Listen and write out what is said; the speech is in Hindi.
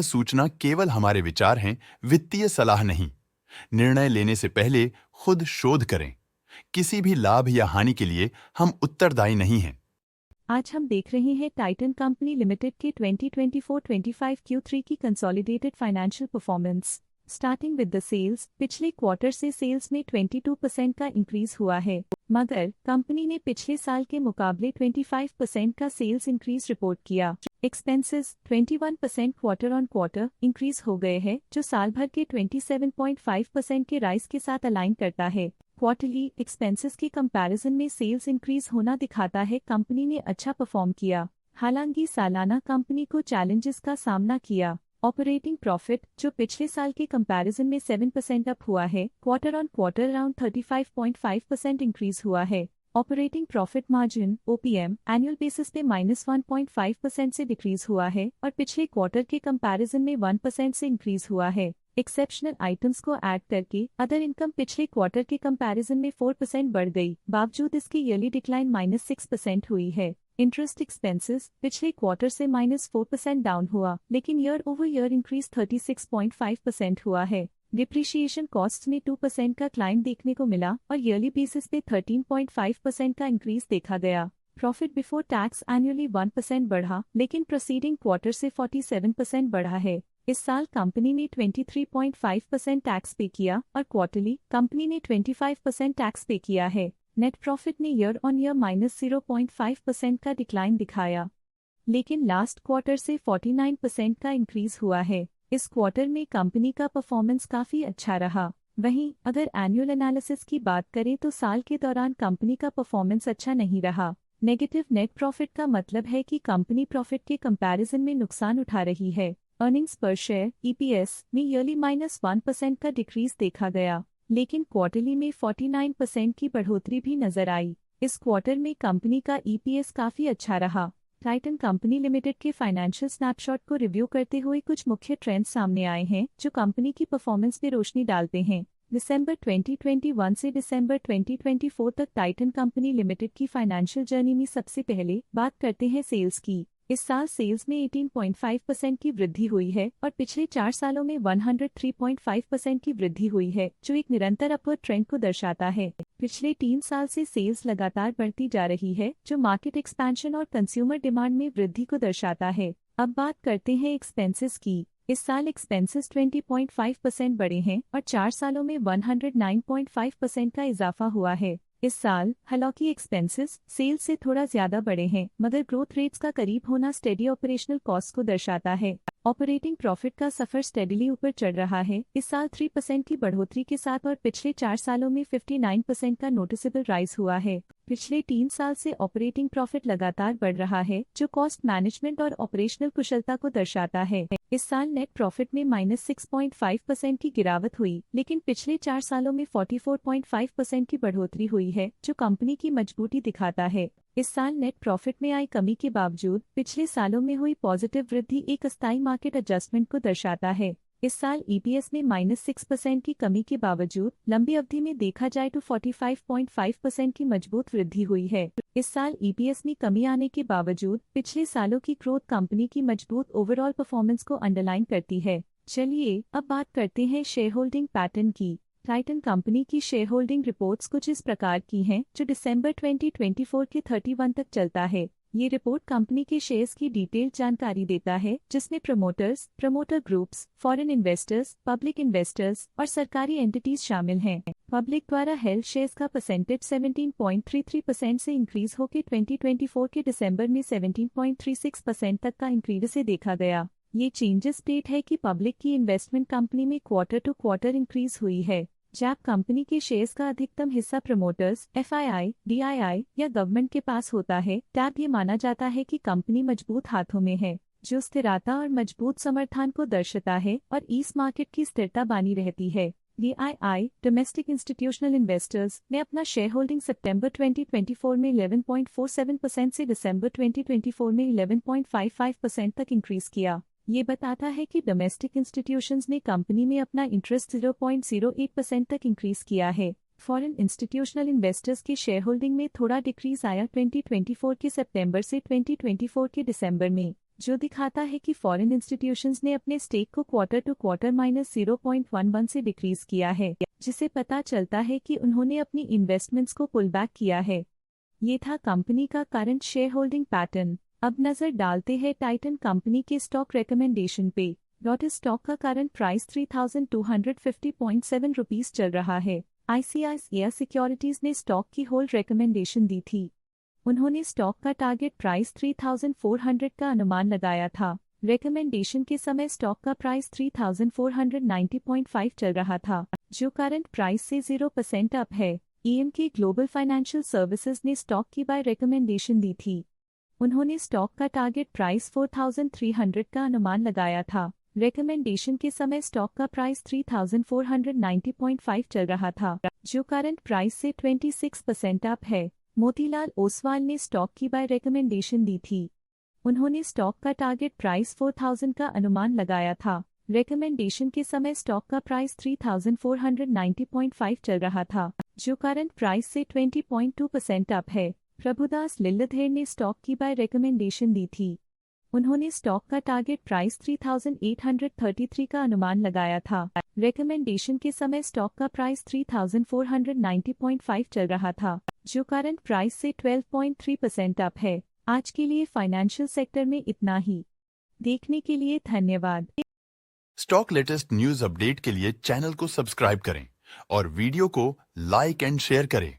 सूचना केवल हमारे विचार हैं, वित्तीय सलाह नहीं। निर्णय लेने से पहले खुद शोध करें। किसी भी लाभ या हानि के लिए हम उत्तरदायी नहीं हैं। आज हम देख रहे हैं टाइटन कंपनी लिमिटेड के 2024-25 Q3 की consolidated financial performance. Starting with the sales, पिछले क्वार्टर से सेल्स में 22% का इंक्रीज हुआ है, मगर कंपनी ने पिछले साल के मुकाबले 25% का सेल्स इंक्रीज रिपोर्ट किया। Expenses 21% quarter on quarter increase हो गए हैं, जो साल भर के 27.5% के राइज के साथ अलाइन करता है। क्वार्टरली एक्सपेंसेस के कंपैरिजन में सेल्स इंक्रीज होना दिखाता है कंपनी ने अच्छा परफॉर्म किया। हालांकि सालाना कंपनी को चैलेंजेस का सामना किया। ऑपरेटिंग प्रॉफिट, जो पिछले साल के कंपैरिजन में 7% अप हुआ है, quarter on quarter around 35.5% increase हुआ है। Operating profit margin OPM annual basis पे -1.5% से डिक्रीज हुआ है और पिछले क्वार्टर के कंपैरिजन में 1% से इंक्रीज हुआ है। एक्सेप्शनल आइटम्स को ऐड करके अदर इनकम पिछले क्वार्टर के कंपैरिजन में 4% बढ़ गई, बावजूद इसकी ईयरली डिक्लाइन -6% हुई है। इंटरेस्ट एक्सपेंसेस पिछले क्वार्टर से -4% डाउन हुआ, लेकिन ईयर ओवर ईयर इंक्रीज 36.5% हुआ है। डिप्रिशिएशन कॉस्ट में 2% का क्लाइम देखने को मिला और ईयरली बेसिस पे 13.5% का इंक्रीज देखा गया। प्रॉफिट बिफोर टैक्स एनुअली 1% बढ़ा, लेकिन प्रोसीडिंग क्वार्टर से 47% बढ़ा है। इस साल कंपनी ने 23.5% टैक्स पे किया और क्वार्टरली कंपनी ने 25% टैक्स पे किया है। नेट प्रॉफिट ने ईयर ऑन ईयर -0.5% का डिक्लाइन दिखाया, लेकिन लास्ट क्वार्टर से 49% का इंक्रीज हुआ है। इस क्वार्टर में कंपनी का परफॉर्मेंस काफी अच्छा रहा। वहीं अगर एनुअल एनालिसिस की बात करें तो साल के दौरान कंपनी का परफॉर्मेंस अच्छा नहीं रहा। नेगेटिव नेट प्रॉफिट का मतलब है कि कंपनी प्रॉफिट के कंपैरिजन में नुकसान उठा रही है। अर्निंग्स पर शेयर EPS में ईयरली -1% का डिक्रीज देखा गया, लेकिन क्वार्टरली में 49% की बढ़ोतरी भी नजर आई। इस क्वार्टर में कंपनी का EPS काफी अच्छा रहा। टाइटन कंपनी लिमिटेड के फाइनेंशियल स्नैपशॉट को रिव्यू करते हुए कुछ मुख्य ट्रेंड्स सामने आए हैं जो कंपनी की परफॉर्मेंस पे रोशनी डालते हैं। दिसंबर 2021 से दिसंबर 2024 तक टाइटन कंपनी लिमिटेड की फाइनेंशियल जर्नी में सबसे पहले बात करते हैं सेल्स की। इस साल सेल्स में 18.5% की वृद्धि हुई है और पिछले 4 सालों में 103.5% की वृद्धि हुई है, जो एक निरंतर अपवर्ड ट्रेंड को दर्शाता है। पिछले 3 साल से सेल्स लगातार बढ़ती जा रही है, जो मार्केट एक्सपेंशन और कंज्यूमर डिमांड में वृद्धि को दर्शाता है। अब बात करते हैं एक्सपेंसेस की। इस साल एक्सपेंसेस 20.5% बढ़े हैं और 4 सालों में 109.5% का इजाफा हुआ है। इस साल हालांकि एक्सपेंसेस सेल्स से थोड़ा ज्यादा बढ़े हैं, मगर ग्रोथ रेट्स का करीब होना स्टेडी ऑपरेशनल कॉस्ट को दर्शाता है। ऑपरेटिंग प्रॉफिट का सफर स्टेडीली ऊपर चढ़ रहा है, इस साल 3% की बढ़ोतरी के साथ और पिछले 4 सालों में 59% का नोटिसेबल राइज हुआ है। पिछले 3 साल से ऑपरेटिंग प्रॉफिट लगातार बढ़ रहा है, जो कॉस्ट मैनेजमेंट और ऑपरेशनल कुशलता को दर्शाता है। इस साल नेट प्रॉफिट में -6.5% की गिरावट हुई, लेकिन पिछले 4 सालों में 44.5% की बढ़ोतरी हुई है, जो कंपनी की मजबूती दिखाता है। इस साल नेट प्रॉफिट में आई कमी के बावजूद पिछले सालों में हुई पॉजिटिव वृद्धि एक अस्थायी मार्केट एडजस्टमेंट को दर्शाता है। इस साल EPS में -6% की कमी के बावजूद लंबी अवधि में देखा जाए तो 45.5% की मजबूत वृद्धि हुई है। इस साल EPS में कमी आने के बावजूद पिछले सालों की ग्रोथ कंपनी की मजबूत ओवरऑल परफॉर्मेंस को अंडरलाइन करती है। चलिए अब बात करते हैं शेयर होल्डिंग पैटर्न की। टाइटन कंपनी की शेयर होल्डिंग रिपोर्ट्स कुछ इस प्रकार की हैं, जो दिसंबर 2024 के 31 तक चलता है। ये रिपोर्ट कंपनी के शेयर्स की डिटेल जानकारी देता है, जिसमें promoters, promoter groups, foreign investors, public investors और सरकारी एंटिटीज शामिल हैं। पब्लिक द्वारा हेल्ड शेयर्स का परसेंटेज 17.33% से इंक्रीज होकर 2024 के दिसंबर में 17.36% तक का इंक्रीज से देखा गया। ये चेंजेस स्टेट है कि पब्लिक की इन्वेस्टमेंट कंपनी में क्वार्टर टू क्वार्टर इंक्रीज हुई है। जब कंपनी के शेयर्स का अधिकतम हिस्सा प्रमोटर्स, FII, DII या गवर्नमेंट के पास होता है, तब ये माना जाता है कि कंपनी मजबूत हाथों में है, जो स्थिरता और मजबूत समर्थन को दर्शाता है और इस मार्केट की स्थिरता बनी रहती है। DII, डोमेस्टिक इंस्टीट्यूशनल इन्वेस्टर्स, ने अपना शेयर होल्डिंग सितंबर 2024 में 11.47% से दिसंबर 2024 में 11.55% तक इंक्रीज किया। ये बताता है कि डोमेस्टिक इंस्टीट्यूशंस ने कंपनी में अपना इंटरेस्ट 0.08% तक इंक्रीज किया है। फॉरेन इंस्टीट्यूशनल इन्वेस्टर्स के शेयर होल्डिंग में थोड़ा डिक्रीज आया 2024 के सितंबर से 2024 के दिसंबर में। जो दिखाता है कि फॉरेन इंस्टीट्यूशंस ने अपने स्टेक को क्वार्टर टू क्वार्टर -0.11 से डिक्रीज किया है, जिसे पता चलता है कि उन्होंने अपनी इन्वेस्टमेंट्स को पुल बैक किया है। ये था कंपनी का करंट शेयर होल्डिंग पैटर्न। अब नजर डालते हैं टाइटन कंपनी के स्टॉक रिकमेंडेशन पे। लॉटस स्टॉक का करंट प्राइस 3250.7 रुपीस चल रहा है। ICICI सिक्योरिटीज ने स्टॉक की होल्ड रिकमेंडेशन दी थी। उन्होंने स्टॉक का टारगेट प्राइस 3400 का अनुमान लगाया था। रिकमेंडेशन के समय स्टॉक का प्राइस 3490.5 चल रहा था, जो करंट प्राइस से 0% अप है। EMK ग्लोबल फाइनेंशियल सर्विसेज ने स्टॉक की बाय रिकमेंडेशन दी थी। उन्होंने स्टॉक का टारगेट प्राइस 4300 का अनुमान लगाया था। रिकमेंडेशन के समय स्टॉक का प्राइस 3490.5 चल रहा था, जो करंट प्राइस से 26% अप है। मोतीलाल ओसवाल ने स्टॉक की बाय रिकमेंडेशन दी थी। उन्होंने स्टॉक का टारगेट प्राइस 4000 का अनुमान लगाया था। रिकमेंडेशन के समय स्टॉक का प्राइस 3490.5 चल रहा था, जो करंट प्राइस से 20.2% अप है। प्रभुदास लिल्लाधर ने स्टॉक की बाय रिकमेंडेशन दी थी। उन्होंने स्टॉक का टारगेट प्राइस 3833 का अनुमान लगाया था। रिकमेंडेशन के समय स्टॉक का प्राइस 3490.5 चल रहा था, जो करंट प्राइस से 12.3% अप है। आज के लिए फाइनेंशियल सेक्टर में इतना ही। देखने के लिए धन्यवाद। स्टॉक लेटेस्ट न्यूज अपडेट के लिए चैनल को सब्सक्राइब करें और वीडियो को लाइक एंड शेयर करें।